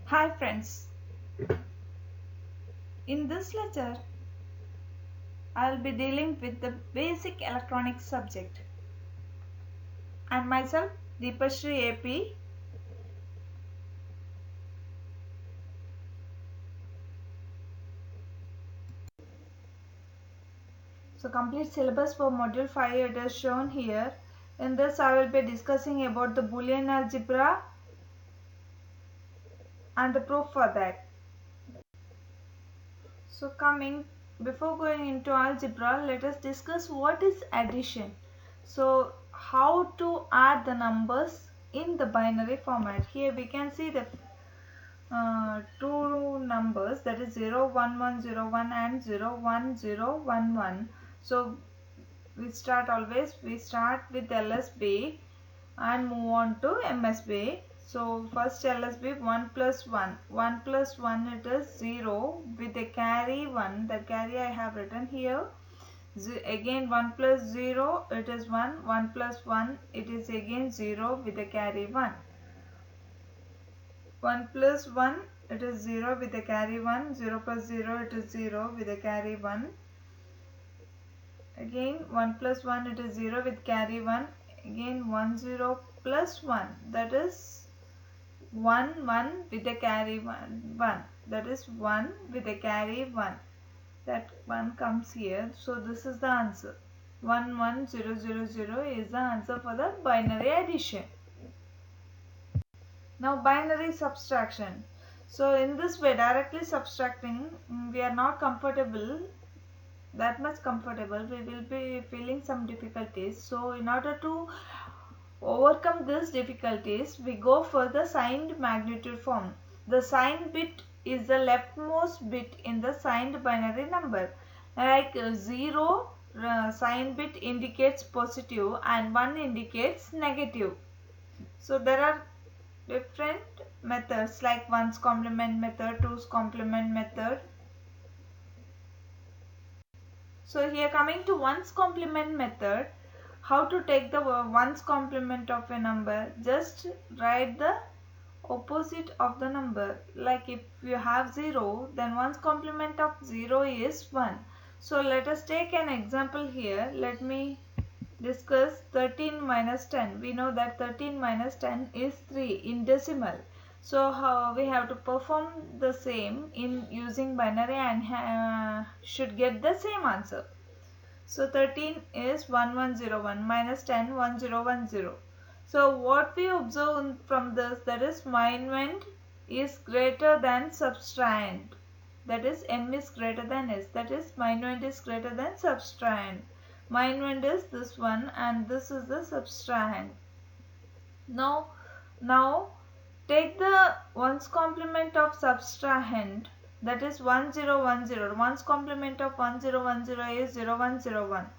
Hi friends, in this lecture I will be dealing with the basic electronics subject and myself Deepashri AP. So complete syllabus for module 5 it is shown here. In this I will be discussing about the Boolean algebra and the proof for that. So before going into algebra, let us discuss what is addition. So how to add the numbers in the binary format. Here we can see the two numbers, that is 01101 and 01011. So we start with LSB and move on to MSB. So first LSB 1 plus 1. 1 plus 1 it is 0 with a carry 1. The carry I have written here. Again 1 plus 0 it is 1. 1 plus 1 it is again 0 with a carry 1. 1 plus 1 it is 0 with a carry 1. 0 plus 0 it is 0 with a carry 1. Again 1 plus 1 it is 0 with carry 1. Again 1 0 plus 1 that is 1 1 with a carry 1. That is 1 with a carry 1. That 1 comes here. So this is the answer. 11000 is the answer for the binary addition. Now binary subtraction. So in this way, directly subtracting, we are not comfortable, that much comfortable. We will be feeling some difficulties. So in order to overcome these difficulties, we go for the signed magnitude form. The signed bit is the leftmost bit in the signed binary number. Like 0 signed bit indicates positive and 1 indicates negative. So there are different methods like 1's complement method, 2's complement method. So here coming to 1's complement method, how to take the 1's complement of a number? Just write the opposite of the number. Like if you have 0, then 1's complement of 0 is 1. So let us take an example here. Let me discuss 13 minus 10. We know that 13 minus 10 is 3 in decimal. So how we have to perform the same in using binary and should get the same answer. So 13 is 1101 minus 10 1010. So what we observe from this, that is minuend is greater than subtrahend. That is m is greater than s. That is minuend is greater than subtrahend. Minuend is this one and this is the subtrahend. Now take the 1's complement of subtrahend, that is 1010. 1's complement of 1010 is 0101.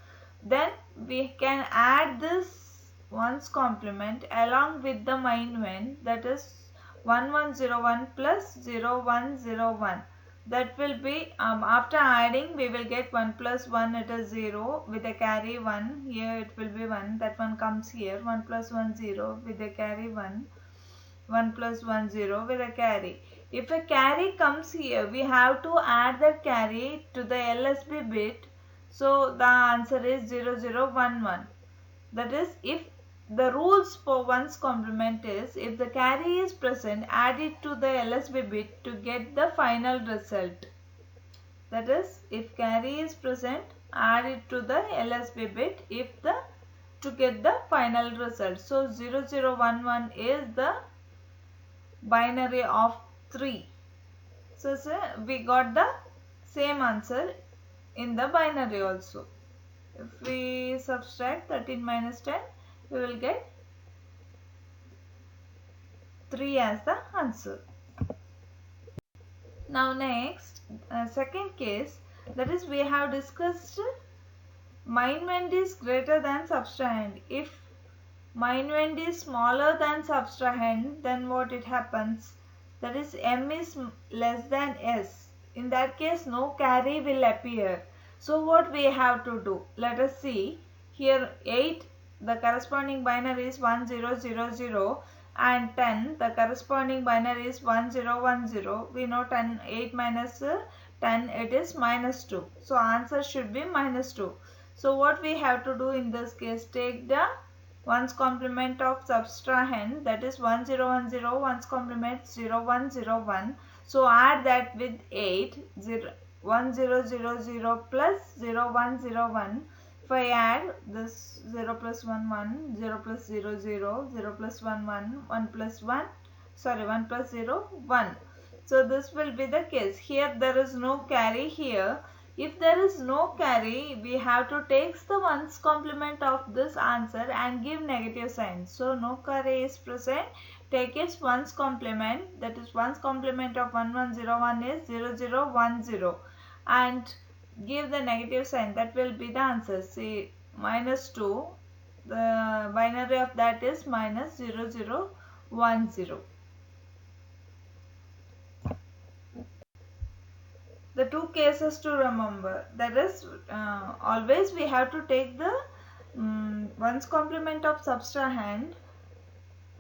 Then we can add this 1's complement along with the minuend, that is 1101 plus 0101. That will be after adding we will get 1 plus 1 it is 0 with a carry 1. Here it will be 1, that one comes here. 1 plus 1 0 with a carry 1. 1 plus 1 0 with a carry. If a carry comes here, we have to add that carry to the LSB bit. So the answer is 0011. That is, if the rules for 1's complement is, if the carry is present, add it to the LSB bit to get the final result. That is, if carry is present, add it to the LSB bit to get the final result. So 0011 is the binary of 3. So we got the same answer in the binary also. If we subtract 13 minus 10, we will get 3 as the answer. Now next, second case, that is we have discussed minuend is greater than subtrahend. If minuend is smaller than subtrahend, then what it happens? That is m is less than s. In that case, no carry will appear. So what we have to do? Let us see. Here 8, the corresponding binary is 1000, and 10, the corresponding binary is 1 0 1 0. We know 8 minus 10, it is minus 2. So answer should be minus 2. So what we have to do in this case, take the ones complement of subtrahend, that is 1 0 1 0, ones complement 0 1 0 1. So add that with 8, 1 0 0 0 plus 0 1 0 1. If I add this 0 plus 1 1, 0 plus 0 0, 0 plus 1 1, 1 plus 1, sorry 1 plus 0 1. So this will be the case. Here there is no carry here. If there is no carry, we have to take the ones complement of this answer and give negative sign. So no carry is present. Take its ones complement, that is ones complement of 1101 is 0010, and give the negative sign. That will be the answer. See, minus 2, the binary of that is minus 0010. The two cases to remember, that is always we have to take the ones complement of subtrahend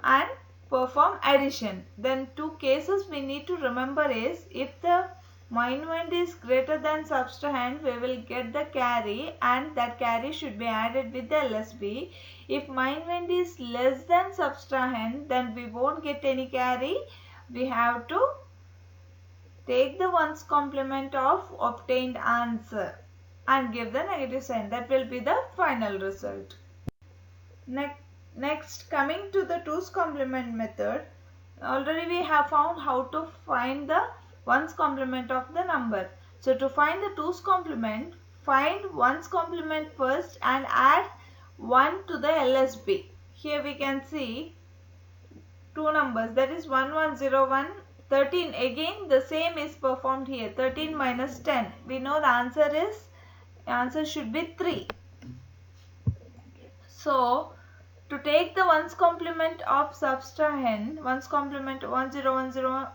and perform addition. Then two cases we need to remember is, if the minuend is greater than subtrahend, we will get the carry and that carry should be added with the LSB. If minuend is less than subtrahend, then we won't get any carry. We have to take the ones complement of obtained answer and give the negative sign. That will be the final result. Next, coming to the two's complement method, already we have found how to find the ones complement of the number. So to find the two's complement, find ones complement first and add 1 to the LSB. Here we can see two numbers, that is 1101, 13. Again the same is performed here. 13 minus 10. We know the answer should be 3. So to take the ones complement of subtrahend, ones complement 1010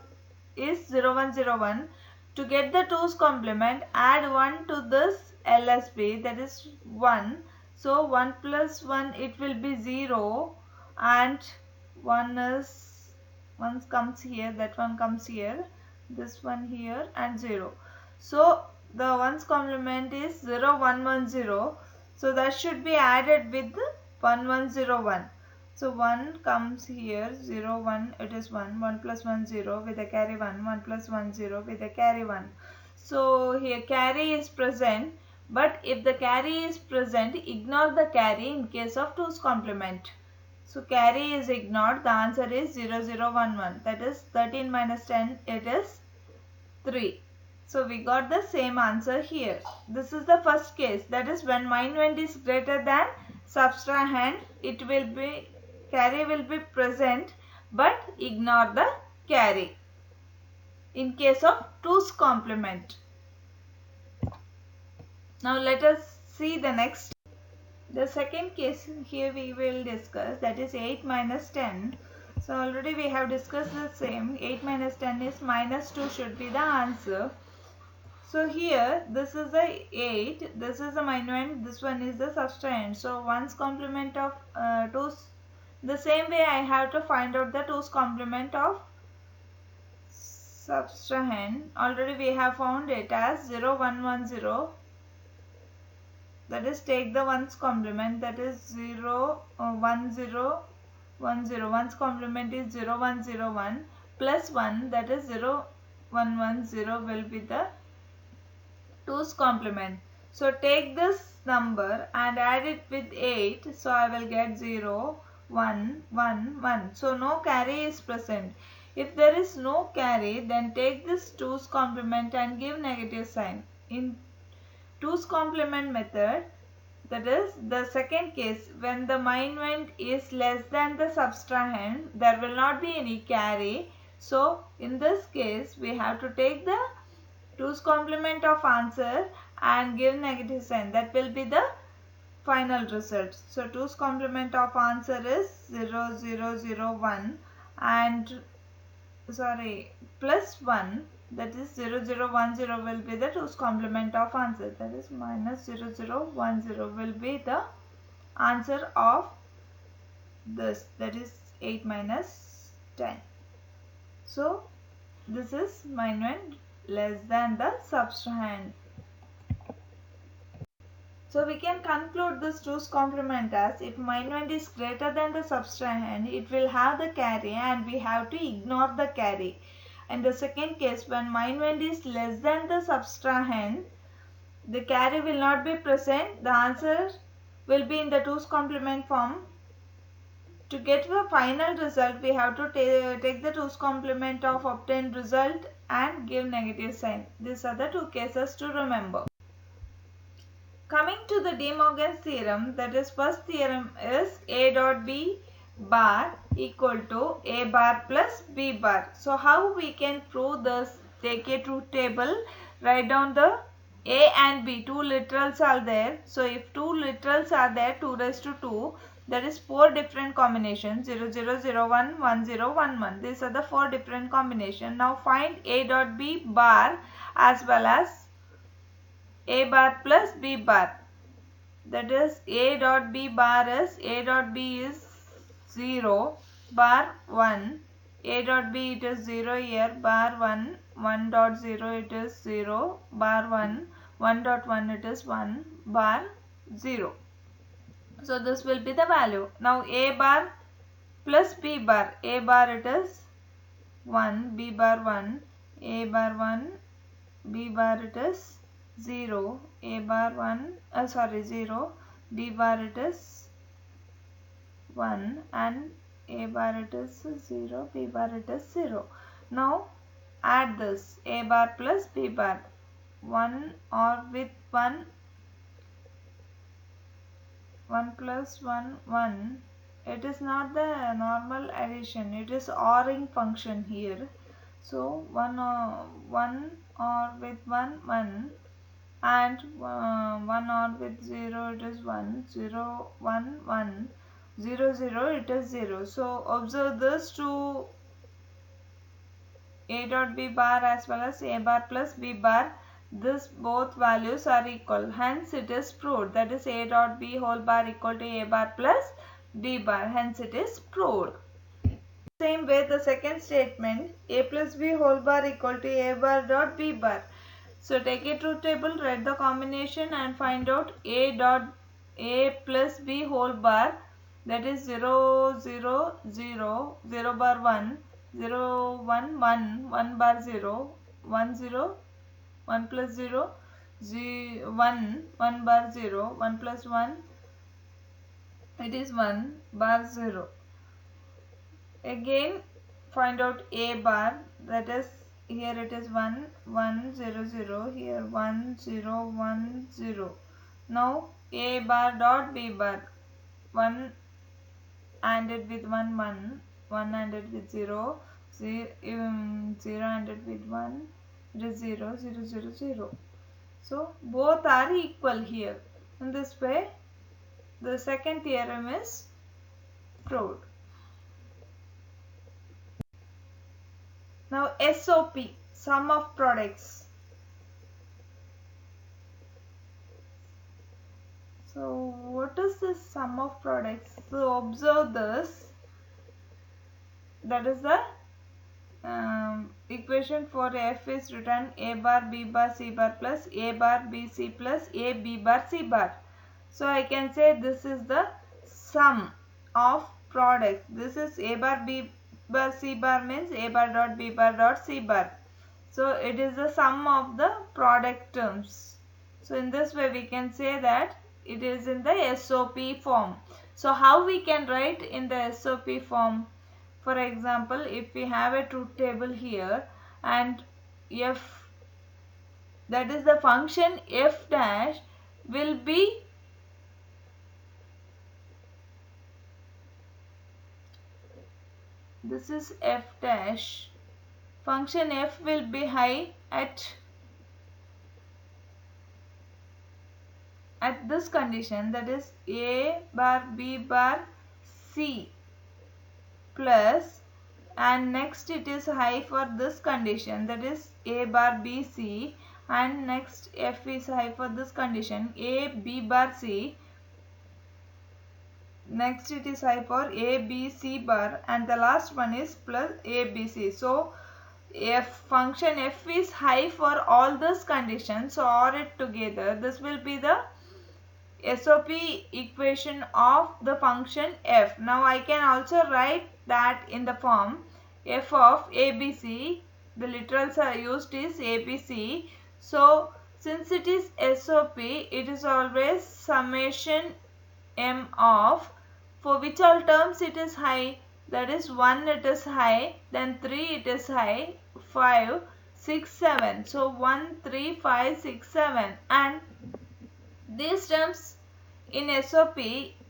is 0101. To get the two's complement, add 1 to this LSB, that is 1. So 1 plus 1, it will be 0, and 1 comes here, that one comes here, this one here, and 0. So the ones complement is 0110. So that should be added with 1101. So 1 comes here, 0 1, it is 1, 1 plus 1 0 with a carry 1, 1 plus 1 0 with a carry 1. So here carry is present, but if the carry is present, ignore the carry in case of two's complement. So carry is ignored, the answer is 0011, that is 13 minus 10, it is 3. So we got the same answer here. This is the first case, that is when minuend is greater than subtrahend, it will be, carry will be present, but ignore the carry in case of two's complement. Now let us see the next. The second case here we will discuss, that is 8 minus 10. So already we have discussed the same. 8 minus 10 is minus 2 should be the answer. So here this is the 8, this is the minuend, this one is the subtrahend. So one's complement of two's, the same way I have to find out the two's complement of subtrahend. Already we have found it as 0110. That is, take the ones complement, that is 1010. One's complement is 0101 plus 1, that is 0110 will be the two's complement. So take this number and add it with 8. So I will get 0, 1, 1, 1. So no carry is present. If there is no carry, then take this two's complement and give negative sign. In two's complement method, that is the second case, when the minuend is less than the subtrahend, there will not be any carry. So in this case, we have to take the two's complement of answer and give negative sign. That will be the final result. So two's complement of answer is 0001 and plus 1, that is 0010 will be the two's complement of answer, that is minus 0010 will be the answer of this, that is 8 minus 10. So this is minuend less than the subtrahend. So we can conclude this 2's complement as if minuend is greater than the subtrahend, it will have the carry and we have to ignore the carry. And the second case, when minuend is less than the subtrahend, the carry will not be present. The answer will be in the 2's complement form. To get the final result, we have to take the 2's complement of obtained result and give negative sign. These are the two cases to remember. Coming to the De Morgan's theorem, that is first theorem is A dot B bar equal to A bar plus B bar. So how we can prove this? Take a truth table, write down the A and B, two literals are there. So if two literals are there, 2 raised to 2, that is 4 different combinations, 0, 0, 0, 1, 1, 0, 1, 1. These are the 4 different combinations. Now find A dot B bar as well as A bar plus B bar. That is A dot B bar is A dot B is 0, bar 1. A dot B it is 0 here, bar 1. 1 dot 0 it is 0, bar 1. 1 dot 1 it is 1, bar 0. So this will be the value. Now A bar plus B bar. A bar it is 1, B bar 1, A bar 1, B bar it is 0, A bar 1, 0, B bar it is 1 and A bar it is 0, B bar it is 0. Now add this A bar plus B bar, 1 or with 1, 1 plus 1, 1. It is not the normal addition, it is ORing function here. So 1 or with 1, 1. And 1 or with 0 it is 1, 0, 1, 1, 0, 0 it is 0. So observe this to A dot B bar as well as A bar plus B bar. This both values are equal. Hence it is proved. That is A dot B whole bar equal to A bar plus B bar. Hence it is proved. Same way the second statement, A plus B whole bar equal to A bar dot B bar. So take a truth table, write the combination and find out A dot A plus B whole bar, that is 0, 0, 0, 0 bar 1, 0, 1, 1, 1 bar 0, 1, 0, 1 plus 0, 1, 1 bar 0, 1 plus 1, it is 1 bar 0. Again find out A bar, that is here it is 1, 1, 0, 0, here 1, 0, 1, 0. Now A bar dot B bar, 1 ANDed with 1, 1, 1 ANDed with 0, 0 ANDed with 1, it is 0, 0, 0, 0. So both are equal here. In this way the second theorem is proved. Now SOP, sum of products. So what is this sum of products? So observe this. That is the equation for F is written A bar B bar C bar plus A bar B C plus A B bar C bar. So I can say this is the sum of products. This is A bar B bar C bar means A bar dot B bar dot C bar. So it is the sum of the product terms. So in this way we can say that it is in the SOP form. So how we can write in the SOP form? For example, if we have a truth table here and F, that is the function F dash will be this is F dash. Function F will be high at this condition, that is A bar B bar C plus, and next it is high for this condition, that is A bar B C, and next F is high for this condition A B bar C next it is high for a, b, c bar, and the last one is plus a, b, c. So if function f is high for all these conditions, so OR it together, this will be the SOP equation of the function f. Now I can also write that in the form f of ABC. The literals are used is ABC. So since it is SOP, it is always summation m of, for which all terms it is high, that is 1 it is high, then 3 it is high, 5, 6, 7. So 1, 3, 5, 6, 7, and these terms in SOP,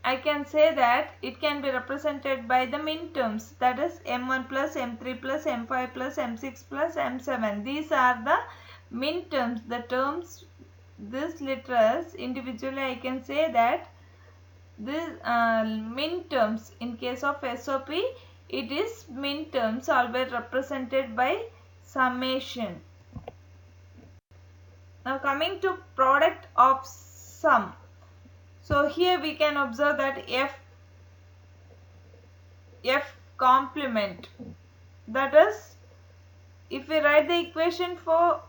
I can say that it can be represented by the min terms, that is M1 plus M3 plus M5 plus M6 plus M7. These are the min terms, the terms, these literals individually I can say that these min terms in case of SOP, it is min terms always represented by summation. Now coming to product of sum. So here we can observe that f complement, that is, if we write the equation for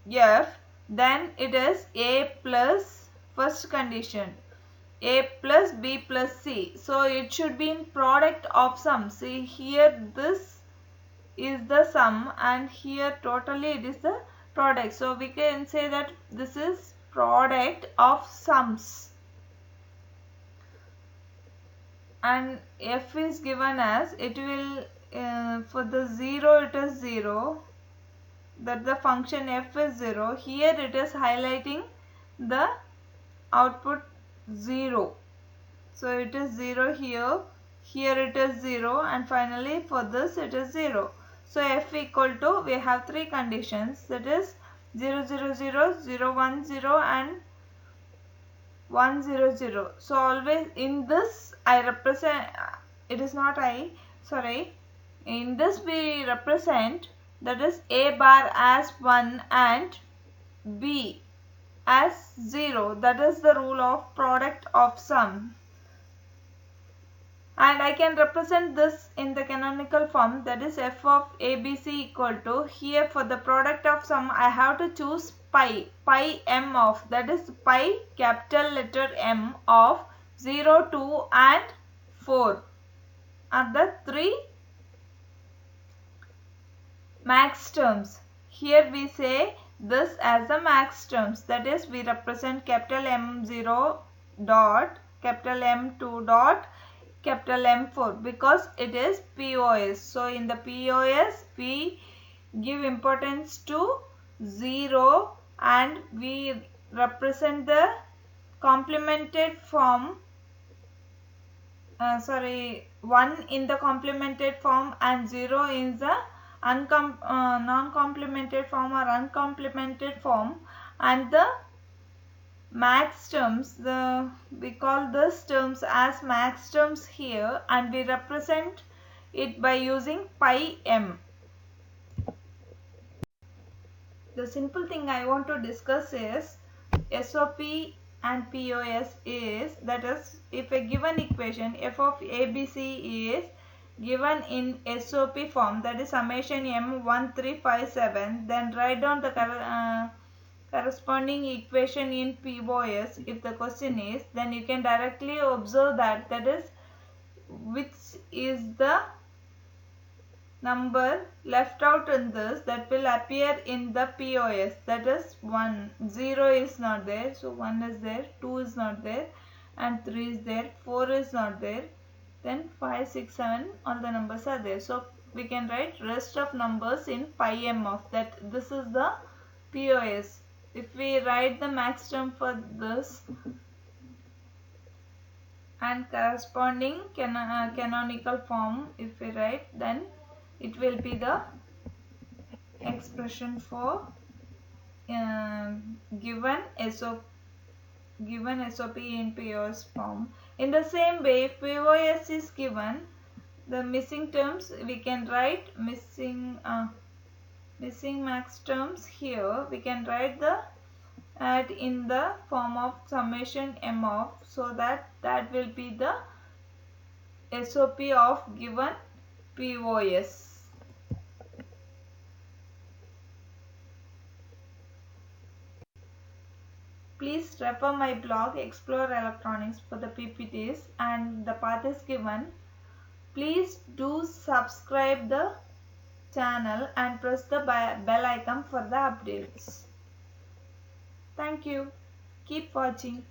f, then it is a plus first condition, a plus b plus c. So it should be in product of sum. See here, this is the sum and here totally it is the product. So we can say that this is product of sums, and f is given as, it will for the 0 it is 0, that the function f is 0. Here it is highlighting the output 0. So it is 0 here, here it is 0, and finally for this it is 0. So f equal to, we have three conditions, that is 0, 0, 0, 0, 1, 0 and 1, 0, 0. So always in this I represent, it is not I, sorry, in this we represent, that is a bar as 1 and b as 0. That is the rule of product of sum. And I can represent this in the canonical form, that is f of ABC equal to, here for the product of sum I have to choose pi m of, that is pi capital letter M of 0, 2 and 4 are the three max terms. Here we say this as the max terms, that is we represent capital M0 dot, capital M2 dot, capital M4, because it is POS. So in the POS we give importance to 0 and we represent the complemented form, 1 in the complemented form and 0 in the non-complemented form or uncomplemented form, and the max terms, we call these terms as max terms here, and we represent it by using pi m. The simple thing I want to discuss is SOP and POS is, that is, if a given equation f of ABC is given in SOP form, that is summation m1357, then write down the corresponding equation in POS. If the question is, then you can directly observe that, that is, which is the number left out in this that will appear in the POS, that is 1, 0 is not there, so 1 is there, 2 is not there, and 3 is there, 4 is not there, then 5, 6, 7, all the numbers are there. So we can write rest of numbers in pi m of that. This is the POS. If we write the max term for this and corresponding canonical form, if we write, then it will be the expression for given SOP in POS form. In the same way, if POS is given, the missing terms we can write missing max terms. Here we can write the at in the form of summation m of, so that will be the SOP of given POS. Please refer my blog Explore Electronics for the PPTs, and the path is given. Please do subscribe the channel and press the bell icon for the updates. Thank you. Keep watching.